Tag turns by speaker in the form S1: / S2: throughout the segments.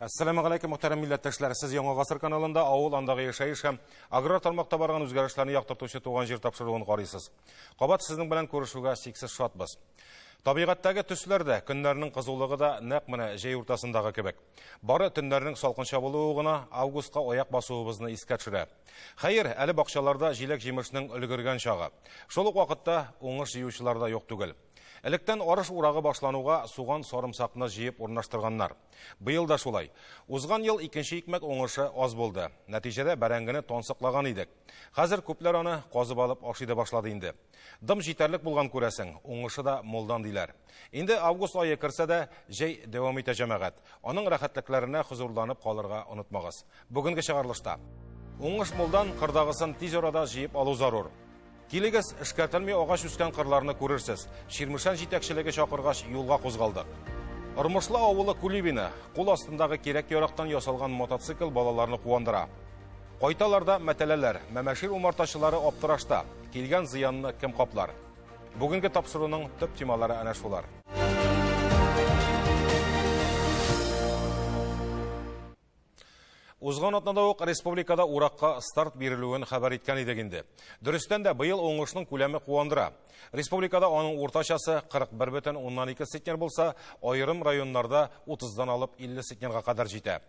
S1: Assalamu alaikum, muhtaram millatdoshlar. Siz Yangi G'asr kanalында авыл андагы яшәеш һәм аграр тармакта барган үзгәрешләрне яктыртучы туган җир тапшыруын карыйсыз. Кабат сезнең белән күрешүгә сиксез шатбыз. Табигатьтәге төсләрдә көннәрнең кызулыгы да нәкъ менә җәй уртасындагы кебек. Бары төннәрнең салкынча булуы гына августка аяк басуыбызны искә төшерә. Хәер, әле бакчаларда җиләк-җимешнең өлгергән чагы. Шул ук вакытта уңыш җыючылар да юк түгел. Электән арыш урагы башлануга суган сарымсакны җыеп урнаштырганнар. Быел да шулай. Узган ел икенче икмәк уңышы аз булды. Нәтиҗәдә бәрәңгене тонсыклаган идек. Хәзер күпләр аны казып алып ашый да башлады инде. Дым җитәрлек булган күрәсең, уңышы да молдан диләр. Инде август ае керсә дә җәй дәвам итә җәмәгать. Аның рәхәтлекләренә хузурланып калырга онытмагыз. Бүгенге чыгарлышта уңыш молдан кырдагысын тиз арада җыеп алу зарур. Килегез, эшкәртелми агач үскән кырларны күрерсез. Ширмешән җитәкчелеге чакыргач юлга кузгалдык. Ормышлы авылы Кулибина, кул астындагы кирәк-ярактан ясалган мотоцикл балаларны куандыра. Кайталарда мәтәләләр, мәмәшир умартачылары аптырашта. Килгән зыянны кем каплар? Бүгенге тапшыруның төп темалары әнә шулар. Узган атнада ук республикада уракка старт бирелүен хәбәр иткән идек инде. Дөрестән дә быел уңышның күләме куандыра. Республикада аның уртачасы 41,2 центнер булса, аерым районнарда 30дан алып 50 центнерга кадәр җитә.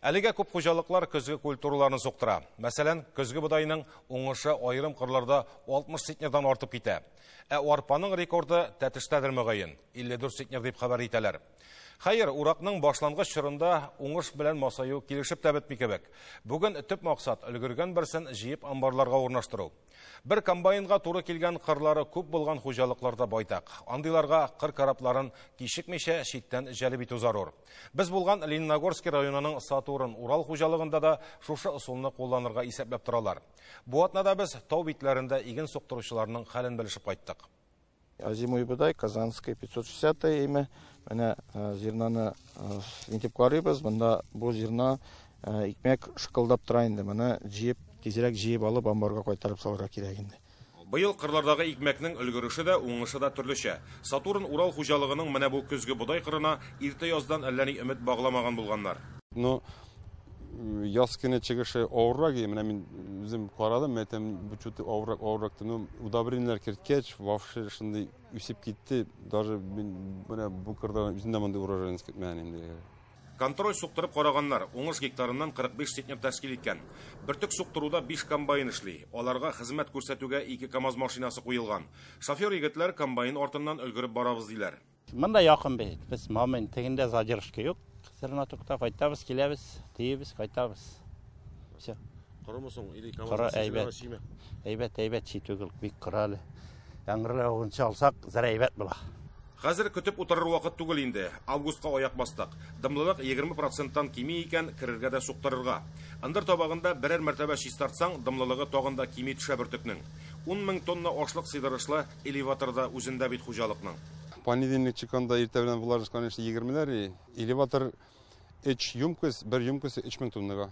S1: Әлегә күп хуҗалыклар көзге культураларны суктыра. Мәсәлән, көзге бодайның уңышы аерым кырларда 60 центнердан артып китә. Арпаның рекорды тәтештәдер мөгаен, 54 центнер дип хәбәр итәләр. Хәер, уракның башлангыч чорында уңыш белән масаю килешеп тә бетми кебек. Бүген төп максат өлгергән берсен җыеп амбарларга урнаштыру. Бер комбайнга туры килгән кырлары күп булган хуҗалыкларда байтак. Андыйларга кыр карапларын кичекмичә читтән җәлеп итү зарур. Без булган Лениногорский районының Сатурн Урал хуҗалыгында да шушы ысулны кулланырга исәпләп торалар. Бу атнада без тау битләрендә иген суктыручыларның хәлен белешеп кайттык.
S2: Зимой бодай, Казанская 560 имя. Менә зирнаны интеп карыйбыз. Монда бу зирна икмәк шыкылдап тора инде. Моны җыеп, тизрәк җыеп алып амбарга кайтарып салырга кирәк инде.
S1: Быел кырлардагы икмәкнең өлгөреше дә, уңышы да төрлечә. Сатурн Урал хуҗалыгының менә бу көзге бодай кырына иртә яздан әллә ни өмет багламаган булганнар.
S3: Яз көне чыгышы авыррак, менә мин үзем карадым, әйтәм, бу чуты авыррак. Удобренияләр керткәч, вообще шундый үсеп китте. Даже менә бу кырда үзендә мондай урожайность көтмәгән инде.
S1: Контроль суктырып караганнар, уңыш гектарыннан 45 центнер тәшкил иткән. Бертөк суктыруда 5 комбайн эшли. Аларга хезмәт күрсәтүгә 2 КАМАЗ машинасы куелган. Шофер егетләр комбайн артыннан өлгереп барабыз диләр.
S4: Монда якын бит. Без момент тегендә задержка юк. Сырна тукта кайтабыз, киләбез, тиебез, кайтабыз. Все.
S1: Карамасың, или КАМАЗ машинасы шиме?
S4: Әйбәт читүгел бик кыралы. Яңгырлар огынча алсак, зәр әйбәт була.
S1: Хәзер көтеп утырыр вакыт түгел инде. Августка аяк бастык. Дымлылык 20%-тан кими икән, керергә дә суктырырга. Ындыр табагында берәр мәртәбә чистартсаң, дымлылыгы тагында кими төшә бөртекнең. 10 000 тонна ашлык сыйдырышлы элеваторда үзендә бит хуҗалыкның.
S3: Понедельник чыкканда иртә белән булар, конечно, 20-ләр. Элеватор 3 юмкасы, 1 юмкасы 3000 тоннага.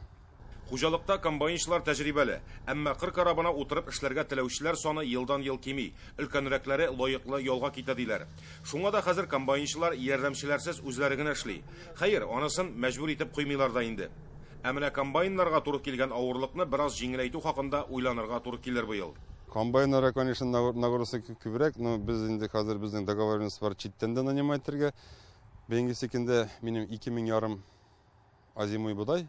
S1: Хуҗалыкта комбайнчылар тәҗрибәле, әмма кыр карабына утырып эшләргә теләүчеләр саны елдан-ел кими. Өлкәнрәкләре лаеклы ялга китә диләр. Шуңа да хәзер комбайнчылар ярдәмчеләрсез үзләре генә эшли. Хәер, анысын мәҗбүр итеп куймыйлар да инде. Әмма комбайннарга туры килгән авырлыкны бераз җиңеләйтү хакында уйланырга туры килер быел.
S3: Комбайннарга, конечно, нагрузка күбрәк, но без инде хәзер безнең договоренность бар читтән дә нанимайтерга. Бенге секендә минем 2500 азимой бодай.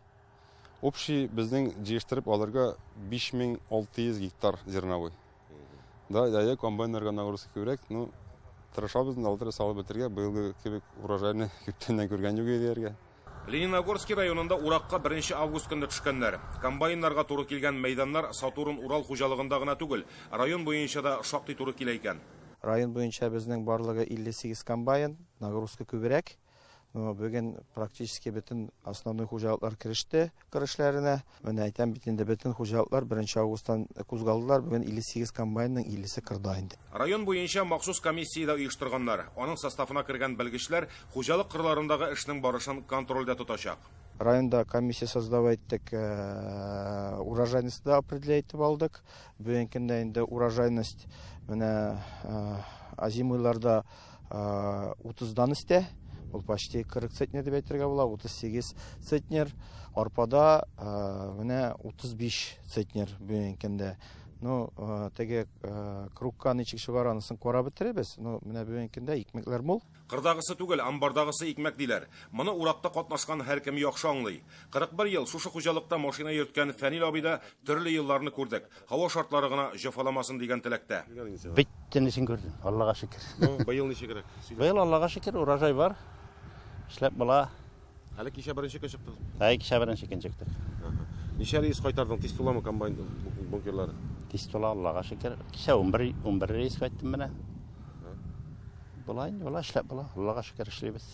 S3: Общий безнең җыештырып алырга 5600 гектар зерновой. Да, комбайннарга нагрузка күбрәк, но тырышабыз алдыра салып бетергә, быелгы кебек урожайны күптән күргән юк идегә.
S1: Лениногорский районында уракка 1 август көнне төшкәннәр. Комбайннарга туры килгән мәйданнар Сатурн Урал хуҗалыгында гына түгел, район буенча да шактый туры килә икән.
S2: Район буенча безнең барлыгы 58 комбайн, нагрузка күбрәк. Бүген практически бөтен основной хуҗалыклар кереште кырышларына. Менә әйтәм бит инде бөтен хуҗалыклар 1 августтан кузгалдылар. Бүген 58 комбайнның 50-се кырда инде.
S1: Район буенча махсус комиссияда оештырганнар. Аның составына кергән белгечләр хуҗалык кырларындагы эшнең барышын контрольдә тотачак.
S2: Районда комиссия создавать иттек, урожайность да определяйтып алдык. Бүген көндә инде урожайность менә азимыйларда 30дан истә. Ул почти 40 центнер дип әйтергә була, 38 центнер. Арпада менә 35 центнер бүгенкендә. Ну, теге крукка ничек чыгар анысын карап бетеребез. Ну, менә бүгенкендә икмәкләр мул.
S1: Кырдагысы түгел, амбардагысы икмәк диләр. Моны уракта катнашкан һәркем яхшы аңлый. 41 ел шушы хуҗалыкта машина йөрткән Фәнил абый да төрле елларны күрдек. Һава шартлары гына җафаламасын дигән теләктә.
S4: Биттенесен күрдем, Аллага шөкер.
S1: Быел ничегрәк?
S4: Быел Аллага шөкер, урожай бар. Эшләп була.
S1: Әле кичә беренче көн чыктыгыз.
S4: Кичә беренче көн чыктык.
S1: Ничә рейс кайтардың? Тиз туламы комбайн бункерлары?
S4: Тиз тула, Аллага шөкер. Кичә 11 рейс кайттым менә. Булай, эшләп була. Аллага шөкер эшлибез.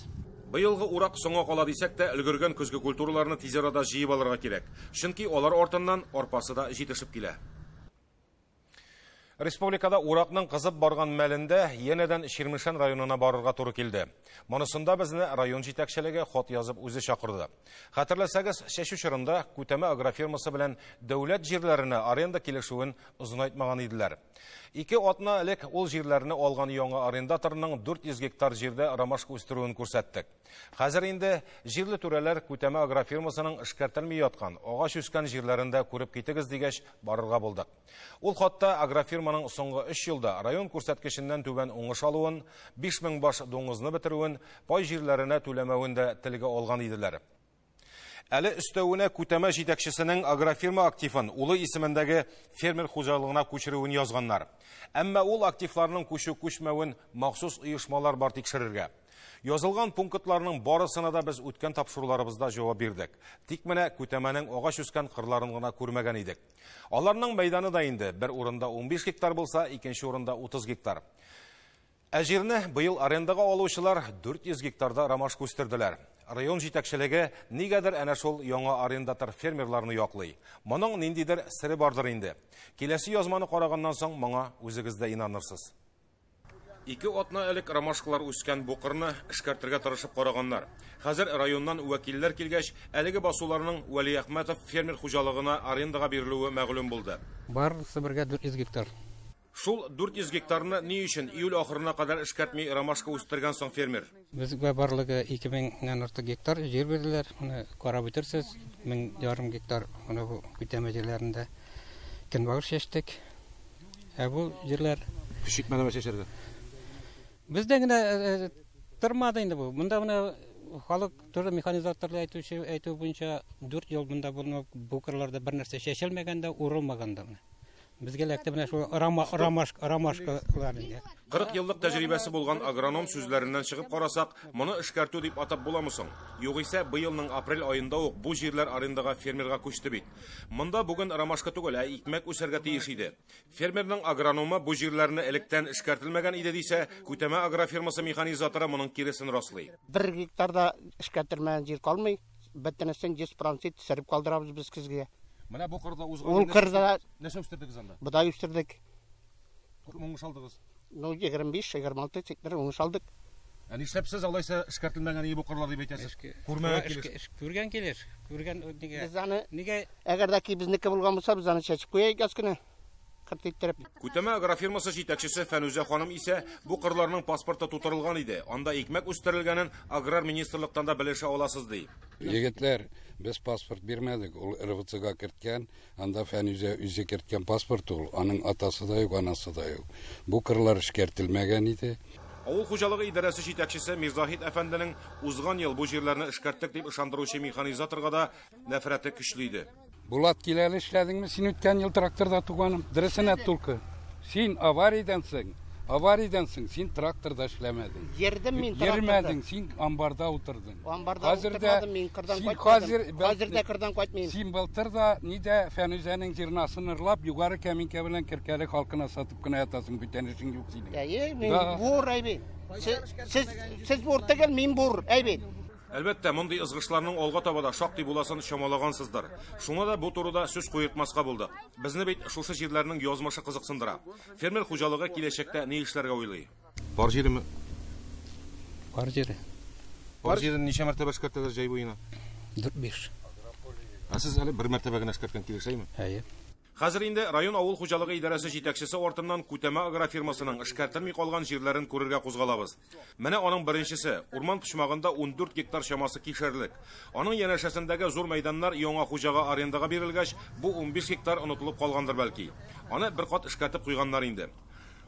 S1: Быелгы урак соңга кала дисәк тә, өлгергән көзге культураларны тиз арада җыеп алырга кирәк. Чөнки алар артыннан арпасы да җитешеп килә. Республикада уракның кызып барган мәлендә янәдән Ширмешән районына барырга туры килде. Монысында безне район җитәкчелеге хат язып үзе чакырды. Хәтерләсәгез, чәчү чорында Күтәмә агрофирмасы белән дәүләт җирләренә аренда килешүен озынайтмаган иделәр. 2 атна элек ул җирләрне алган яңа арендаторның 400 гектар җирдә ромашка үстерүен күрсәттек. Хәзер инде җирле түрәләр Күтәмә агрофирмасының эшкәртелми яткан, агач үскән җирләрендә күреп китегез дигәч барырга булдык. Ул хатта агрофирманың соңгы 3 елда район күрсәткеченнән түбән уңыш алуын, 5000 баш дуңгызны бетерүен, пай җирләренә түләмәвен дә телгә алган иделәр. Әле өстәвенә Күтәмә җитәкчесенең агрофирма активын улы исемендәге фермер хуҗалыгына күчерүен язганнар. Әмма ул активларның күчмәвен махсус оешмалар бар тикшерергә. Язылган пунктларның барысына да без үткән тапшыруларыбызда җавап бирдек. Тик менә Күтәмәнең агач үскән кырларын гына күрмәгән идек. Аларның мәйданы да инде бер урында 15 гектар булса, икенче урында 30 гектар. Җирне быел арендага алучылар 400 гектарда ромашка үстерделәр. Район җитәкчелеге нигәдер әнә шул яңа арендатор фермерларны яклый. Моның ниндидер сире бардыр инде. Киләсе язманы караганнан соң моңа үзегез дә инанырсыз. 2 атна элек ромашкалар үскән бу кырны эшкәртергә тырышып караганнар. Хәзер районнан вәкилләр килгәч, әлеге басуларның Вәли Әхмәтов фермер хуҗалыгына арендага бирелүе мәгълүм булды.
S5: Барысы бергә 400 гектар.
S1: Шул 400 гектарны ни өчен июль ахырына кадәр эшкәртми ромашка үстергән соң фермер?
S5: Безгә барлыгы 2000-нән артык гектар җир бирделәр. Моны карап үтерсез, 1000 гектар моны бу Күтәмә җирләрендә көнбагыш чәчтек. Бу җирләр
S1: Күчекмәдә чәчәргә.
S5: Бездә генә тормады инде бу. Монда менә халык төрле механизаторлар әйтү буенча 4 ел монда бу кырларда бер нәрсә чәчелмәгәндә, урылмаганда. Безгә ләктә менә шул ромашкалар инде.
S1: 40 еллык тәҗрибәсе булган агроном сүзләреннән чыгып карасак, моны эшкәртү дип атап буламы соң? Югыйсә, быелның апрель айында ук бу җирләр арендага фермерга күчте бит. Монда бүген ромашка түгел, икмәк үсәргә тиеш иде. Фермерның агрономы бу җирләрне электән эшкәртелмәгән иде дисә, Күтәмә агрофирмасы механизаторы моның киресен раслый.
S6: 1 гектарда эшкәртелмәгән җир калмый, бөтенесен 10% сәреп калдырабыз без кызга.
S1: Менә бу кырда
S6: Ул кырда
S1: нәрсә үстердегез анда?
S6: Будай үстердек.
S1: Уңыш алдыгыз.
S6: Ну 25-26 центнер уңыш алдык.
S1: Ә нишләпсез алайса эшкәртелмәгән бу кырлар дип әйтәсез?
S5: Күргән килеш. Күргән
S6: Без аны
S5: нигә
S6: әгәр дә ки безнеке булган булса, біз аны чәчеп куяйк яскыны. Кыртыттырып.
S1: Күтәмә агрофирмасы җитәкчесе Фәнүзә ханым исә бу кырларның паспорты тутырылган иде. Анда икмәк үстерелгәнен аграр министрлыктан да белешә аласыз ди.
S7: Егетләр, без паспорт бирмәдек, ул РВЦга керткән, анда Фәнүзә үзе керткән паспорт ул, аның атасы да юк, анасы да юк. Бу кырлар эшкәртелмәгән иде.
S1: Авыл хуҗалыгы идарәсе җитәкчесе Мирзахит әфәнденең узган ел бу җирләрне эшкәрттек дип ышандыручы механизаторга да нәфрәте көчле иде.
S7: Булат киләле эшләдеңме син үткән ел тракторда туганым? Дөресен әйт тулкы. Син авариядәнсең, син тракторда эшләмәдең.
S6: Йөрдем мин тракторда.
S7: Йөрмәдең, син амбарда утырдың.
S6: Амбарда утырдым, мин кырдан кайтмадым. Хәзер дә кырдан кайтмыйм.
S7: Син былтыр да нидә Фәнүзәнең җирнасын ырлап, югары кәминкә белән Киркәле халкына сатып кына ятасың, бүтәнешең юк синең.
S6: Мин бур әйбит. Сез бур түгел, мин бур әйбит.
S1: Әлбәттә, мондый ызгышларның алга таба да шактый буласын чамалагансыздыр. Шуңа да бу турыда сүз куертмаска булдык. Безне бит шушы җирләрнең язмышы кызыксындыра. Фермер хуҗалыгы киләчәктә ни эшләргә уйлый? Бар җиреме?
S5: Бар җире.
S1: Бар җирен ничә мәртәбә эшкәртәләр җай буена?
S5: 4-5.
S1: Сез әле бер мәртәбә генә эшкәрткән килешәйме?
S5: Әйе.
S1: Хәзер инде район авыл хуҗалыгы идарәсе җитәкчесе ортыннан Күтәмә агрофирмасының эшкәртелми калган җирләрен күрергә кузгалабыз. Менә аның беренчесе, урман почмагында 14 гектар чамасы кишәрлек. Аның янәшәсендәге зур мәйданнар яңа хуҗага арендага бирелгәч, бу 15 гектар онытылып калгандыр бәлки. Аны бер кат эшкәртеп куйганнар инде.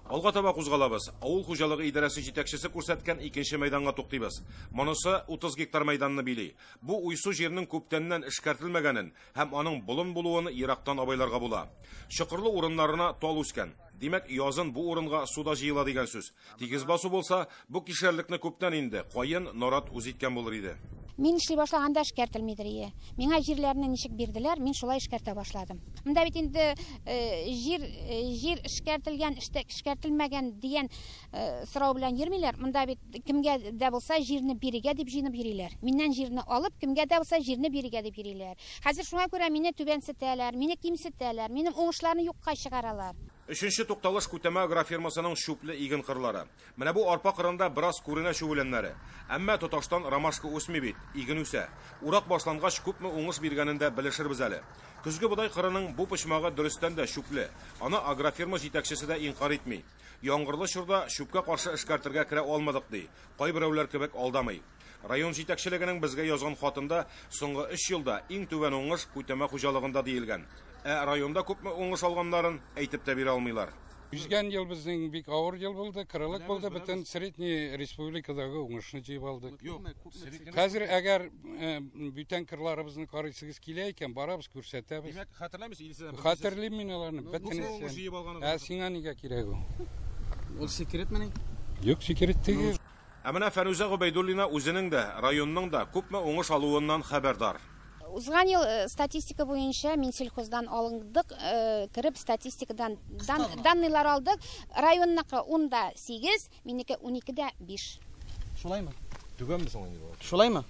S1: Алга таба кузгалабыз. Авыл хуҗалыгы идарәсе җитәкчесе күрсәткән икенче мәйданга туктыйбыз. Монысы 30 гектар мәйданны били. Бу уйсу җирнең күптәннән эшкәртелмәгәнен һәм аның болын булуын ерактан абайларга була. Чокырлы урыннарына тал үскән. Димәк, язын бу урынга суда җыела дигән сүз. Тигез басу булса, бу кишәрлекне күптән инде кайын, нарат үз иткән булыр иде.
S8: Мин эшли башлаганда эшкәртелмидер. Миңа җирләрне ничек бирделәр, мин шулай эшкәртә башладым. Монда бит инде җир эшкәртелгән, эшкәртелмәгән дигән сорау белән йөрмиләр. Монда бит кемгә дә булса җирне бирегә дип җыйнып йөриләр. Миннән җирне алып, кемгә дә булса җирне бирегә дип йөриләр. Хәзер шуңа күрә мине түбәнсетәләр, мине кимсетәләр, минем уңышларны юкка чыгаралар.
S1: Өченче тукталыш Күтәмә агрофирмасының шүпле иген кырлары. Менә бу арпа кырында бераз күренә шүгеләннәре. Әмма тоташтан ромашка үсми бит, иген үсә. Урак башлангач күпме уңыш биргәнендә белешербез әле. Көзге бодай кырының бу почмагы дөрестән дә шүпле. Аны агрофирма җитәкчесе дә инкар итми. Яңгырлы чорда шүпкә каршы эшкәртергә керә алмадык ди. Кайберәүләр кебек алдамый. Район җитәкчелегенең безгә язган хатында соңгы 3 елда иң түбән уңыш Күтәмә хуҗалыгында диелгән. Районда күпме уңыш алганнарын әйтеп тә бирә алмыйлар.
S7: Үзгән ел безнең бик авыр ел булды, кырылык булды, бөтен средний республикадагы уңышны җыеп алдык. Хәзер әгәр бүтән кырларыбызны карыйсыгыз килә икән, барабыз күрсәтәбез.
S1: Димәк, хәтерләмисез?
S7: Хәтерлим мин аларны, бөтенесе. Сиңа нигә кирәк ул?
S9: Ул секретмени?
S7: Юк, секрет түгел.
S1: Менә Фәрүзә Гобәйдуллина үзенең дә, районның да күпме уңыш алуыннан хәбәрдар.
S8: Узган ел статистика буенча Минсельхоздан алындык, кирип статистикадан данныйлар алдык. Районныкы 10-да 8, минеке 12-дә 5.
S9: Шулаймы?
S1: Түгәнме соң инде?
S9: Шулаймы?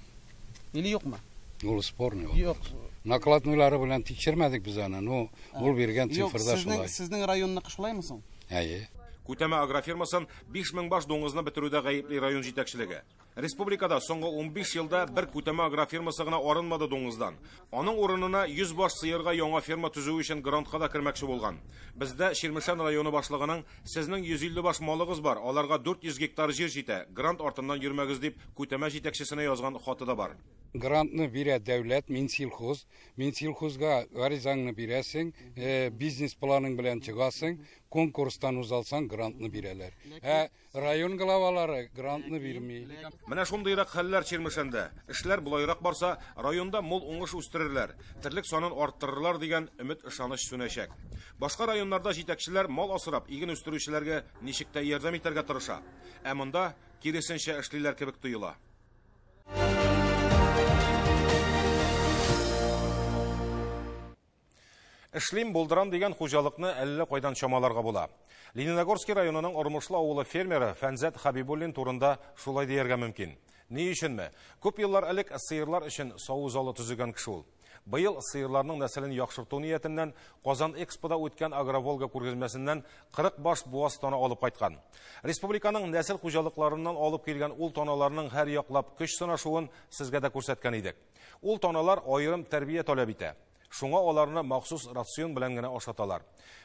S9: Или юкмы?
S7: Ул спорный.
S9: Юк.
S7: Накладныйлары белән тикшермәдек без аны. Ну, ул биргән цифрда шулай.
S9: Сезнең районныкы шулаймы соң?
S7: Әйе.
S1: Күтәмә агрофирмасын 5000 баш дуңгызны бетерүдә гаепле район җитәкчелеге. Республикада соңгы 15 елда бер Күтәмә агрофирмасы гына арынмады дуңгыздан. Аның урынына 100 баш сыерга яңа ферма төзү өчен грантка да кермәкче булган. Бездә Ширмешән районы башлыгының "Сезнең 150 баш малыгыз бар, аларга 400 гектар җир җитә. Грант артыннан йөрмәгез" дип Күтәмә җитәкчесенә язган хаты да бар.
S7: Грантны бирә дәүләт, Минсельхоз. Минсельхозга гаризаңны бирәсең, бизнес планың белән чыгасың, конкурстан узалсаң грантны бирәләр. Район главалары грантны бирми.
S1: Менә шундыйрак хәлләр Ширмешәндә. Эшләр булайрак барса, районда мул уңыш үстерерләр, терлек санын арттырырлар дигән өмет ышаныч сүнәчәк. Башка районнарда җитәкчеләр мал асрап, иген үстерүчеләргә ничек тә ярдәм итәргә тырыша. Ә монда киресенчә эшлиләр кебек тоела. Эшлим булдырам дигән хуҗалыкны әллә кайдан чамаларга була. Лениногорский районының Ормышлы авылы фермеры Фәнзәт Хабибуллин турында шулай дияргә мөмкин. Ни өченме? Күп еллар элек сыерлар өчен саву залы төзегән кеше ул. Быел сыерларның нәселен яхшырту ниятеннән Казан Экспода үткән Агроволга күргәзмәсеннән 40 баш буаз таны алып кайткан. Республиканың нәсел хуҗалыкларыннан алып килгән ул таналарның һәр яклап көч сынашуын сезгә дә күрсәткән идек. Ул таналар аерым тәрбия таләп итә. Шуңа аларны махсус рацион белән генә ашаталар.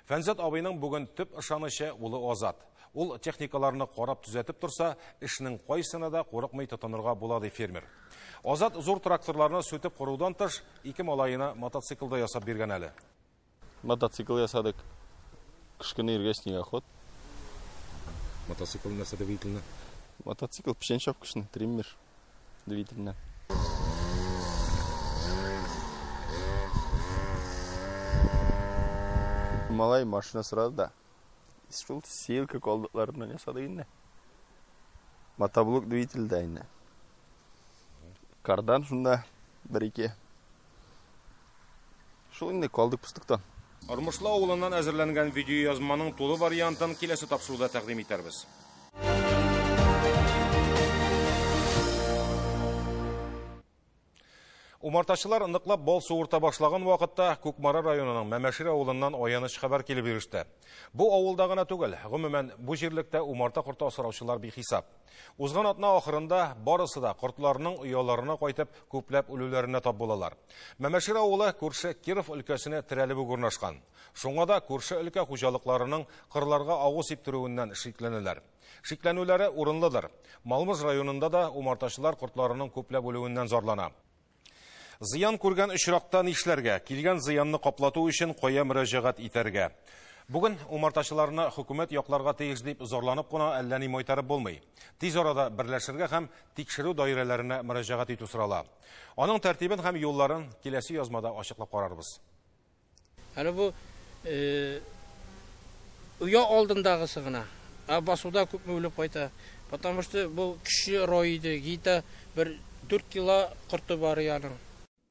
S1: Фәнзәт абыйның бүген төп ышанычы улы Азат. Ул техникаларны карап төзәтеп турса, эшнең кайсына да курыкмый тотынырга була ди фермер. Азат зур тракторларны сүтеп курудан тыш, 2 малайына мотоциклда ясап биргән әле.
S10: Мотоцикл ясадык. Кышкыны иргәшнең ход.
S1: Мотоцикл нәрсә двигательне?
S10: Мотоцикл пешенчопкышны, триммер двигательне. Малай машина сразу да. Шул сеялка колдыкларынан ясады инде. Мотоблок двигатель да инде. Кардан шунда 1-2. Шул инде колдык пыстыктан.
S1: Ормышлы авылыннан әзерләнгән видеоязманың тулы вариантын киләсе тапшыруда тәкъдим итәрбез. Умарташылар ныклап бол суырта башлаган вакытта Күкмара районының Мәмәшир авылыннан аяныч хәбәр килеп иреште. Бу авылда гына түгел, гомумән бу җирлектә умарта корты асраучылар бихисап. Узган атна ахырында барысы да кортларның ояларына кайтып, күпләп үлүләренә тап булалар. Мәмәшир авылы күрше Киров өлкәсенә терәлеп урнашкан. Шуңа да күрше өлкә хуҗалыкларының кырларга агу сиптерүеннән шикләнәләр. Шикләнүләре урынлыдыр. Малмыж районында да умартачылар кортларының күпләп үлүеннән зарлана. Зыян күргән очракта нишләргә, килгән зыянны каплату өчен кая мөрәҗәгать итәргә? Бүген умартачыларны хөкүмәт якларга тиеш дип зарланып кына әллә ни майтарып булмый. Тиз арада берләшергә һәм тикшерү даирәләренә мөрәҗәгать итү сорала. Аның тәртибен һәм юлларын киләсе язмада ачыклап карарбыз.
S11: Әле бу уя алдындагысы гына. Басуда күп үлеп кайта. Потому что бу киши ройды, гита бер 4 кило корты бар яның.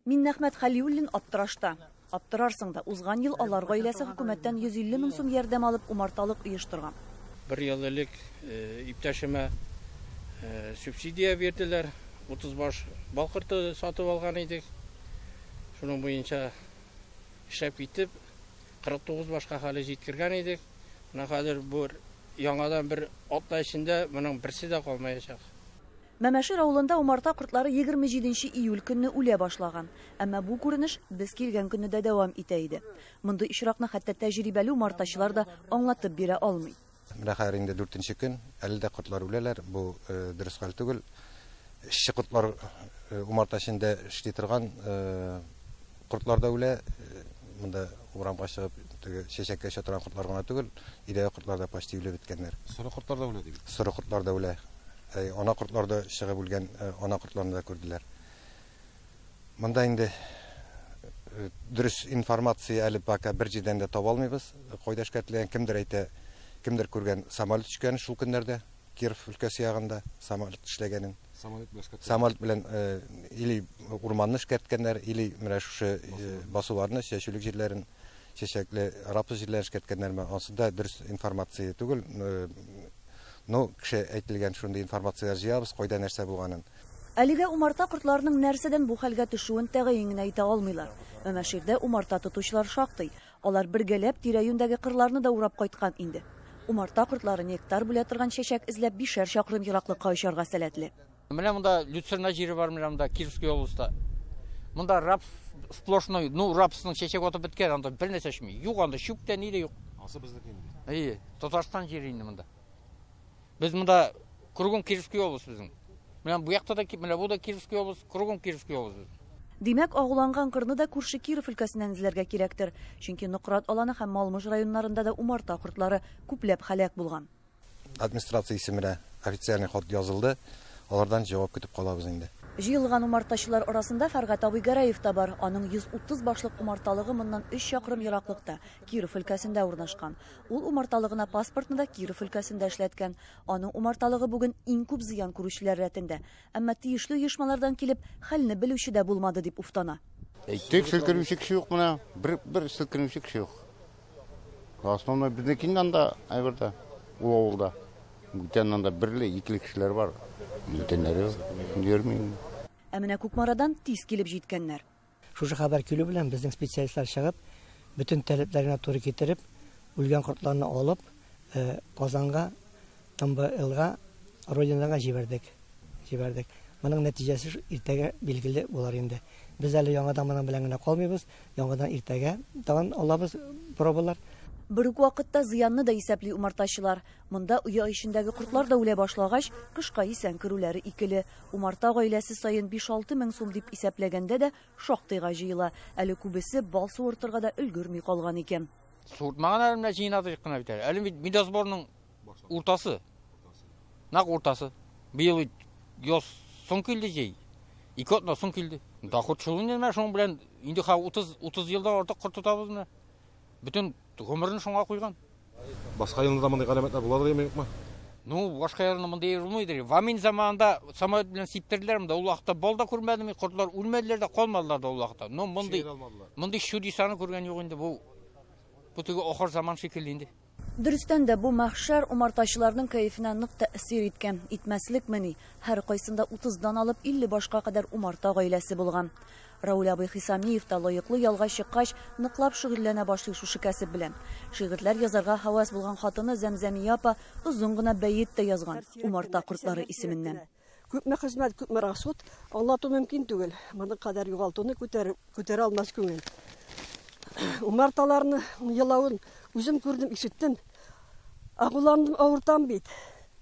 S12: Миннәхмәт Халиуллин аптырашта. Аптырарсың да, узган ел алар гаиләсе хөкүмәттән 150 мең сум ярдәм алып умарталык оештырган.
S11: Бер ел элек иптәшемә субсидия бирделәр. 30 баш балкырты сатып алган идек. Шуның буенча эшләп китеп 49 башка хәле җиткергән идек. Менә хәзер бу яңадан бер атна эчендә моның берсе дә калмаячак.
S12: Мәмәшир авылында умарта кортлары 27 июль көнне үлә башлаган. Әмма бу күренеш без килгән көнне дә дәвам итә иде. Мондый ишракны хәтта тәҗрибәле умартачылар да аңлатып бирә алмый.
S13: Менә хәзер инде 4нче көн, әле дә кортлар үләләр. Бу дөрес хәл түгел. Эшче кортлар умартачында эшли торган кортлар да үлә. Монда урамга чыгып чәчәккә чатырган кортлар гына түгел, идәя кортлар да почти үлеп беткәннәр.
S1: Соры кортлар да үлә дип.
S13: Соры кортлар да үлә. Ана кортлар да чыгып үлгән, ана кортларны да күрделәр. Монда инде дөрес информация әле пока бер җирдән дә таба алмыйбыз. Кайда эшкәртелгән кемдер әйтә, кемдер күргән самолет төшкән шул көннәрдә Киров өлкәсе ягында самолет эшләгәнен. Самолет белән или урманны эшкәрткәннәр, или менә шушы басуларны, чәчүлек җирләрен, чәчәкле рапс җирләрен эшкәрткәннәр. Ансында дөрес информация түгел. Кеше әйтелгән шундый информациялар җыябыз, кайда нәрсә булганын.
S12: Әлегә умарта кортларының нәрсәдән бу хәлгә төшүен тәгаен генә әйтә алмыйлар. Мәмәширдә умарта тотучылар шактый. Алар бергәләп тирә-юньдәге кырларны да урап кайткан инде. Умарта кортлары нектар бүлә торган чәчәк эзләп 5 чакрым ераклыкка очарга сәләтле.
S11: Менә монда Люцерна җире бар, менә монда Кировский областьта. Монда рапс сплошной, рапсның чәчәк атып беткән, анда бер нәрсә эшми. Юк, анда шүктә ни дә юк.
S1: Асы безнеке инде.
S11: Татарстан җире инде монда. Biz монда кругом Кировский область безнең. Менә бу якта да, менә бу да Кировский область, кругом Кировский область.
S12: Димәк, агуланган кырны да күрше Киров өлкәсеннән эзләргә кирәктер. Чөнки Нократ аланы һәм Малмыж районнарында да умарта кортлары күпләп һәлак булган.
S13: Администрация исеменә официальный хат язылды. Алардан җавап көтеп калабыз инде.
S12: Җыелган умартачылар арасында Фәргат Абый Гәрәев та бар. Аның 130 башлык умарталыгы моннан 3 чакрым ераклыкта, Киров өлкәсендә урнашкан. Ул умарталыгына паспортны да Киров өлкәсендә эшләткән. Аның умарталыгы бүген иң күп зыян күрүчеләр рәтендә. Әмма тиешле оешмалардан килеп, хәлне белүче дә булмады дип уфтана.
S14: Тек селкенүче кеше юк менә, бер селкенүче кеше юк. Основной безнекиннән да әйбердә, ул авылда. Бүтәннән дә берле, икле кешеләр бар. Бүтәннәре görмим.
S12: Ә менә Күкмарадан тиз килеп җиткәннәр.
S15: Шушы хәбәр килү белән безнең специалистлар чыгып, бүтән таләпләренә туры китереп, үлгән кортларны алып, Казанга, ТМБЛга, Родинага җибәрдек. Моның нәтиҗәсе иртәгә билгеле булар инде. Без әле яңадан моның белән генә калмыйбыз. Яңадан иртәгә тагын алабыз пробалар.
S12: Бер үк вакытта зыянны да исәпли умартачылар. Монда уя ишендәге кортлар да үлә башлагач, кышка исән керүләре икеле. Умарта гаиләсе саен 5-6 мең сум дип исәпләгәндә дә шактыйга җыела. Әле күбесе бал суыртырга да өлгерми калган икән.
S11: Суыртмаган әлемне җыйнадык кына бит әле. Әле Медосборның уртасы. Нак уртасы. Быел яз соң килде җәй. 2 атна соң килде. Доход-чылын менә шуның белән инде 30 елдан артык корт тотабыз менә. Бүтән гомерен шуңа куйган.
S1: Башка елда мондай галәмәтләр булады димәкме?
S11: Башка елда мондай булмыйдыр. Вамин заманында самолет белән сиптерделәр монда. Ул вакытта балда күрмәдем, кортлар үлмәделәр дә, калмадылар да ул вакытта. Мондай чудесаны күргән юк инде бу. Бу теге ахыр заман шикелле инде.
S12: Дөрестән дә бу мәхшәр умартачыларның кайфына нык тәэсир иткән. Итмәслекмени, һәр кайсында 30дан алып 50 башка кадәр умарта гаиләсе булган. Рауль абый Хисамиев та лайыклы ялга чыккач, ныклап шөгыльләнә башлый шушы кәсеп белән. Шигырьләр язарга һавас булган хатыны Зәмзәмия апа озын гына бәйет тә язган, Умарта кортлары исеменнән.
S16: Күпме хезмәт, күпме расход, аңлату мөмкин түгел. Моның кадәр югалтуны күтәрә алмас күңел. Умарталарны елавын үзем күрдем, ишеттем. Агуландым, авыртам бит.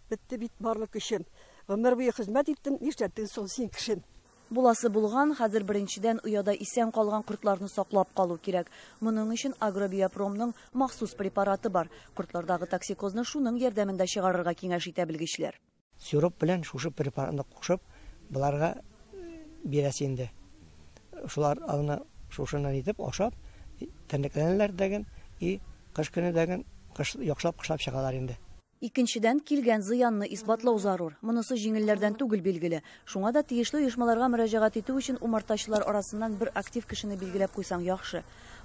S16: Битте бит барлык көчем. Гомер буе хезмәт иттем, нишләттең соң син кешем.
S12: Буласы булган, хәзер беренчедән ояда исән калган кортларны саклап калу кирәк. Моның өчен Агробиопромның махсус препараты бар. Кортлардагы токсикозны шуның ярдәмендә чыгарырга киңәш итә белгечләр.
S15: Сироп белән шушы препаратны кушып, буларга бирәсе инде. Шулар аны шушыннан итеп ашап, тәнлекләнәләр дигән, кыш көне дигән, яхшылап кышлап чыгалар инде.
S12: Икенчедән килгән зыянны исбатлау зарур. Монысы җиңелләрдән түгел билгеле. Шуңа да тиешле оешмаларга мөрәҗәгать итү өчен умартачылар арасыннан бер актив кешене билгеләп куйсаң яхшы.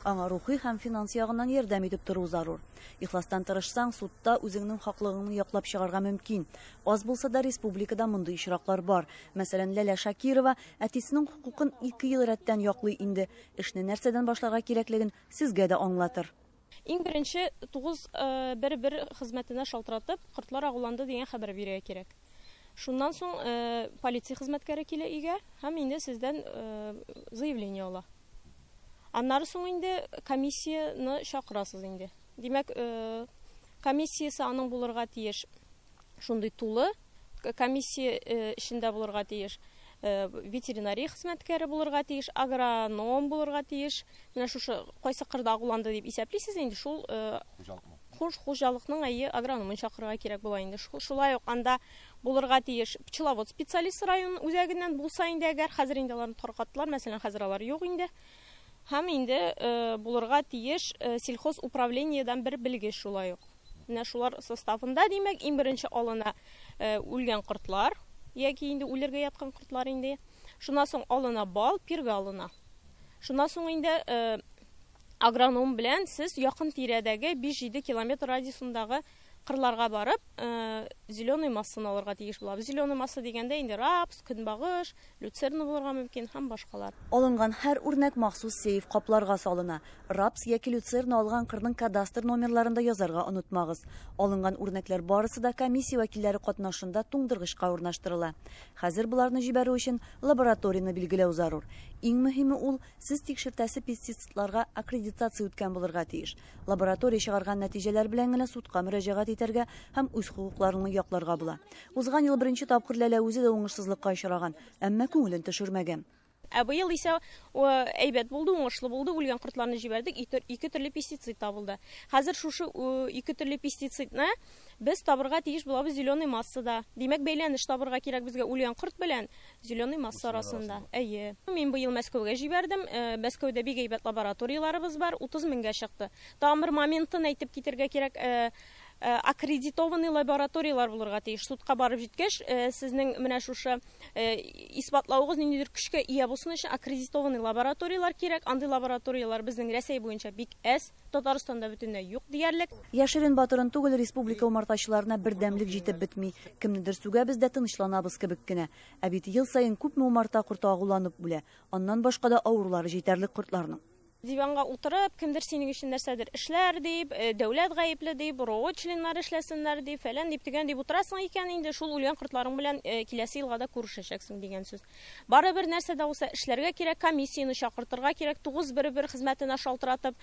S12: Аңа рухи һәм финанс ягыннан ярдәм итеп тору зарур. Ихластан тырышсаң, судта үзеңнең хаклыгыңны яклап чыгарга мөмкин. Аз булса да республикада мондый очраклар бар. Мәсәлән, Ләлә Шакирова әтисенең хукукын 2 ел рәттән яклый инде. Эшне нәрсәдән башларга кирәклеген сезгә дә аңлатыр.
S17: Иң беренче 9 бер хезмәтенә шалтыратып, кортлар агуланды дигән хәбәр бирергә кирәк. Шуннан соң полиция хезмәткәре килә өйгә һәм инде сездән заявление ала. Аннары соң инде комиссияны чакырасыз инде. Димәк, комиссиясы аның булырга тиеш. Шундый тулы комиссия эшендә булырга тиеш. Ветеринария хезмәткәре булырга тиеш, агроном булырга тиеш. Менә шушы кайсы кырда агуланды дип исәплисез инде, шул хуҗалыкның агрономын чакырырга кирәк була инде. Шулай ук анда булырга тиеш пчеловод специалист район үзәгеннән булса инде, әгәр хәзер инде аларны таркаттылар, мәсәлән, хәзер алар юк инде. Һәм инде булырга тиеш сельхоз управлениедан бер белгеч шулай ук. Менә шулар составында, димәк, иң беренче алына үлгән кортлар, яки инде үләргә яткан кортлар инде. Шуннан соң алына бал, пиргә алына. Шуннан соң инде агроном белән сез якын тирәдәге 5-7 километр радиусындагы кырларга барып, зеленый массаны алырга тиеш була. Зеленый масса дигәндә инде рапс, көнбагыш, люцерна булырга мөмкин һәм башкалар.
S12: Алынган һәр үрнәк махсус сейф капларга салына. Рапс яки люцерна алган кырның кадастр номерларында язарга онытмагыз. Алынган үрнәкләр барысы да комиссия вәкилләре катнашында туңдыргычка урнаштырыла. Хәзер буларны җибәрү өчен лабораторияны билгеләү зарур. Иң мөһиме ул, сез тикшертәсе пестицидларга аккредитация үткән булырга тиеш. Лаборатория чыгарган нәтиҗәләр белән генә судка мөрәҗәгать итәргә һәм үз хукукларını якларга була. Узган ел беренче тапкыр Ләлә үзе дә уңышсызлыкка очраган, әмма күңелен төшермәгән.
S17: Быел исә әйбәт булды, уңышлы булды, үлгән кортларны җибәрдек, 2 төрле пестицид табылды. Хәзер шушы 2 төрле пестицидны без табырга тиеш булабыз зеленый массада. Димәк, бәйләнеш табырга кирәк безгә үлгән корт белән зеленый масса арасында. Мин быел Мәскәүгә җибәрдем. Мәскәүдә бик әйбәт лабораторияларыбыз бар, 30 меңгә чыкты. Тагын бер моментын әйтеп китәргә кирәк. Аккредитованный лабораториялар булырга тиеш. Судка барып җиткәч, сезнең менә шушы исбатлауыгыз ниндидер көчкә ия булсын өчен аккредитованный лабораториялар кирәк. Андый лабораториялар безнең Рәсәй буенча бик әз, Татарстанда бөтенләй юк диярлек.
S12: Яшерен батырын түгел республика умартачыларына бердәмлек җитеп бетми. Кемнедер сүгә без дә тынычланабыз кебек кенә. Ә бит ел саен күпме умарта корты агуланып үлә. Аннан башка да авырулары җитәрлек кортларның.
S17: Диванга утырып, кемдер синең өчен нәрсәдер эшләр дип, дәүләт гаепле дип, РО членнары эшләсеннәр дип, фәлән дип дигән дип утырасың икән, инде шул үлгән кортларың белән киләсе елга да күрешәчәксең дигән сүз. Барыбер нәрсә дә булса эшләргә кирәк, комиссияны чакыртырга кирәк, 911 хезмәтенә шалтыратып,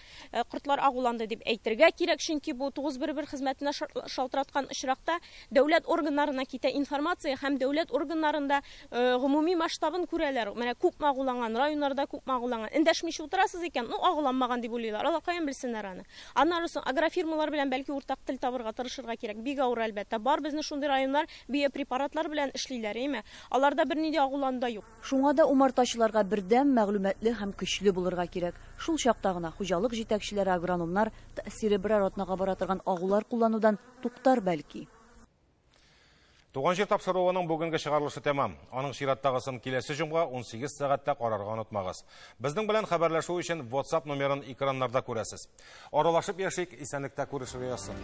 S17: кортлар агуланды дип әйтергә кирәк, чөнки бу 911 хезмәтенә шалтыраткан очракта дәүләт органнарына китә информация һәм дәүләт органнарында гомуми масштабын күрәләр. Менә күп агуланган районнарда күп агуланган. Эндәшмичә утырасыз икән, агуланмаган дип уйлыйлар. Алар каян белсеннәр аны. Аннан соң агрофирмалар белән бәлки уртак тел табырга тырышырга кирәк. Бик авыр әлбәттә. Бар безне шундый районнар биопрепаратлар белән эшлиләр, әйме? Аларда бернинди агуланда юк.
S12: Шуңа да умартачыларга бердәм, мәгълүматлы һәм көчле булырга кирәк. Шул чакта гына хуҗалык җитәкчеләре, агрономнар тәэсире берәр атнага бара торган агулар кулланудан туктар бәлки.
S1: Туган җир тапшыруының бүгенге чыгарылышы тәмам. Аның чираттагысын киләсе җомга 18 сәгатьтә карарга онытмагыз. Безнең белән хәбәрләшү өчен WhatsApp номерын экраннарда күрәсез. Аралашып яшик, исәнлектә күрешергә язсын.